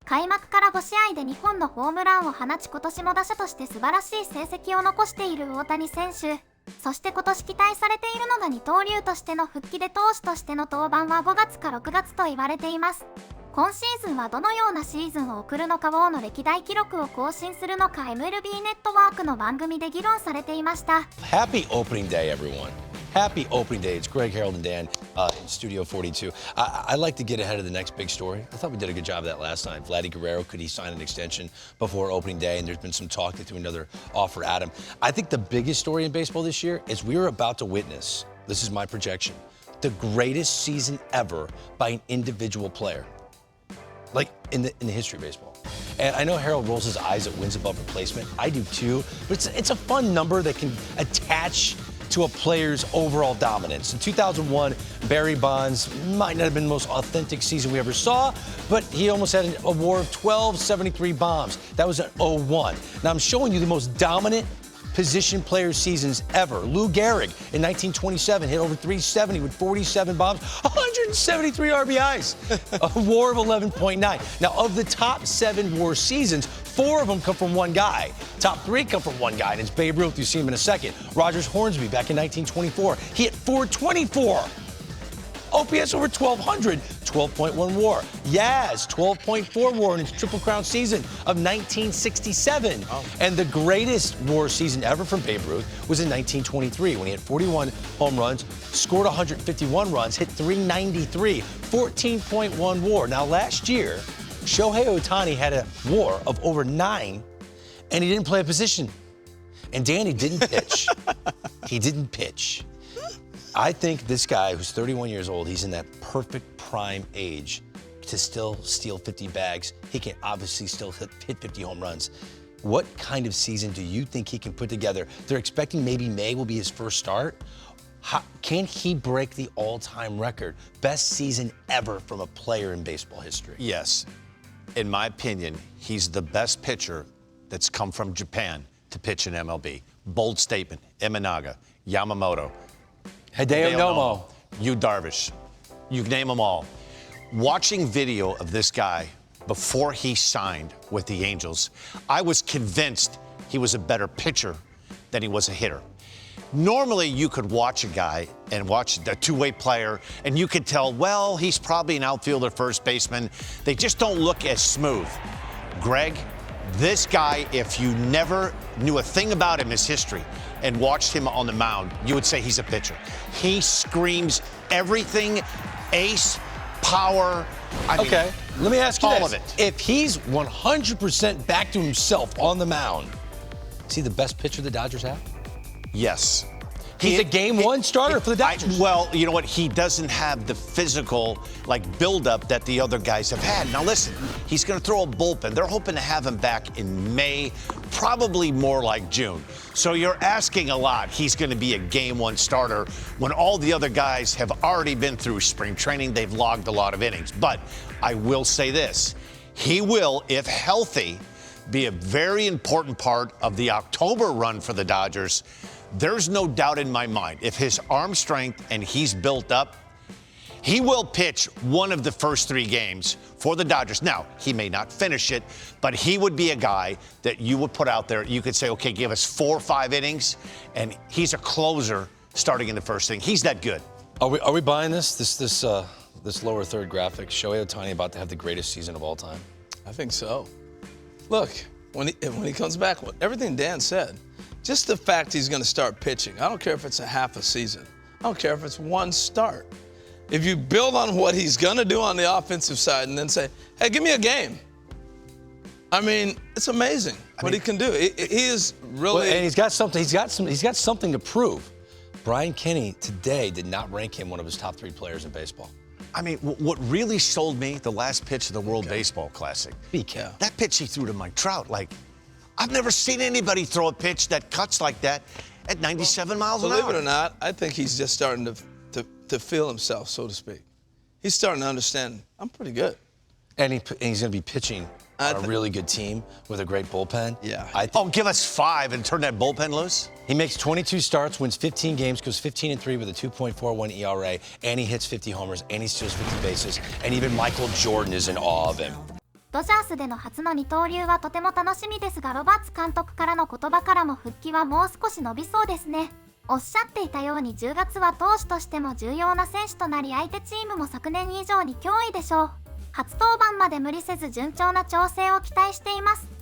開幕から5試合で2本のホームランを放ち、今年も打者として素晴らしい成績を残している大谷選手。そして今年期待されているのが二刀流としての復帰で、投手としての登板は5月か6月と言われています。今シーズンはどのようなシーズンを送るのかWARの歴代記録を更新するのか MLB ネットワークの番組で議論されていました。Happy opening day, everyone. Happy opening day. It's Greg, Harold, and Dan in Studio 42. I'd like to get ahead of the next big story. I thought we did a good job of that last time. Vladdy Guerrero, could he sign an extension before opening day? And there's been some talk that threw another offer at him. I think the biggest story in baseball this year is we are about to witness, this is my projection, the greatest season ever by an individual player. Like in the history of baseball. And I know Harold rolls his eyes at wins above replacement. I do too, but it's a fun number that can attach to a player's overall dominance. In 2001, Barry Bonds might not have been the most authentic season we ever saw, but he almost had a WAR of 1273 bombs. That was an 01. Now I'm showing you the most dominant position player seasons ever. Lou Gehrig in 1927 hit over 370 with 47 bombs, 173 RBIs, a WAR of 11.9. Now, of the top 7 WAR seasons, 4 of them come from one guy. Top 3 come from one guy, and it's Babe Ruth. You see him in a second. Rogers Hornsby back in 1924. He hit 424. OPS over 1,200, 12.1 WAR. Yaz, 12.4 WAR in his Triple Crown season of 1967. Oh. And the greatest WAR season ever from Babe Ruth was in 1923 when he hit 41 home runs, scored 151 runs, hit 393, 14.1 WAR. Now, last year, Shohei Ohtani had a WAR of over 9, and he didn't play a position. And Danny didn't pitch. He didn't pitch. I think this guy, who's 31 years old, he's in that perfect prime age to still steal 50 bags. He can obviously still hit 50 home runs. What kind of season do you think he can put together? They're expecting maybe May will be his first start. Can he break the all-time record? Best season ever from a player in baseball history. Yes. In my opinion, he's the best pitcher that's come from Japan to pitch in MLB. Bold statement. Imanaga, Yamamoto, Hideo Nomo, Yu Darvish, you name them all. Watching video of this guy before he signed with the Angels, I was convinced he was a better pitcher than he was a hitter. Normally, you could watch a guy and watch a two-way player, and you could tell, well, he's probably an outfielder, first baseman. They just don't look as smooth. Greg, this guy, if you never knew a thing about him, his history, and watched him on the mound, you would say he's a pitcher. He screams everything, ace, power. I mean, okay, let me ask you all this. of it. If he's 100% back to himself on the mound, is he the best pitcher the Dodgers have? Yes. He's a game one starter for the Dodgers. Well, you know what? He doesn't have the physical, build-up that the other guys have had. Now, listen, he's going to throw a bullpen. They're hoping to have him back in May, probably more like June. So you're asking a lot. He's going to be a game one starter when all the other guys have already been through spring training. They've logged a lot of innings. But I will say this. He will, if healthy, be a very important part of the October run for the Dodgers. There's no doubt in my mind, if his arm strength and he's built up, he will pitch one of the first 3 games for the Dodgers. Now, he may not finish it, but he would be a guy that you would put out there. You could say, okay, give us 4 or 5 innings, and he's a closer starting in the first inning. He's that good. Are we buying this lower third graphic? Shohei Ohtani about to have the greatest season of all time? I think so. Look, when he comes back, everything Dan said, just the fact he's going to start pitching, I don't care if it's a half a season. I don't care if it's one start. If you build on what he's going to do on the offensive side and then say, hey, give me a game. I mean, it's amazing what he can do. He is really... Well, and he's got something to prove. Brian Kenny today did not rank him one of his top 3 players in baseball. I mean, what really sold me, the last pitch of the World Baseball Classic, that pitch he threw to Mike Trout, I've never seen anybody throw a pitch that cuts like that at 97 miles an hour. Believe it or not, I think he's just starting to feel himself, so to speak. He's starting to understand, I'm pretty good. And he's going to be pitching on a really good team with a great bullpen. Yeah. Give us 5 and turn that bullpen loose? He makes 22 starts, wins 15 games, goes 15-3 with a 2.41 ERA, and he hits 50 homers, and he steals 50 bases, and even Michael Jordan is in awe of him. ドジャースでの初の二刀流はとても楽しみですが、ロバーツ監督からの言葉からも復帰はもう少し伸びそうですね。おっしゃっていたように10月は投手としても重要な選手となり、相手チームも昨年以上に脅威でしょう。初登板まで無理せず順調な調整を期待しています。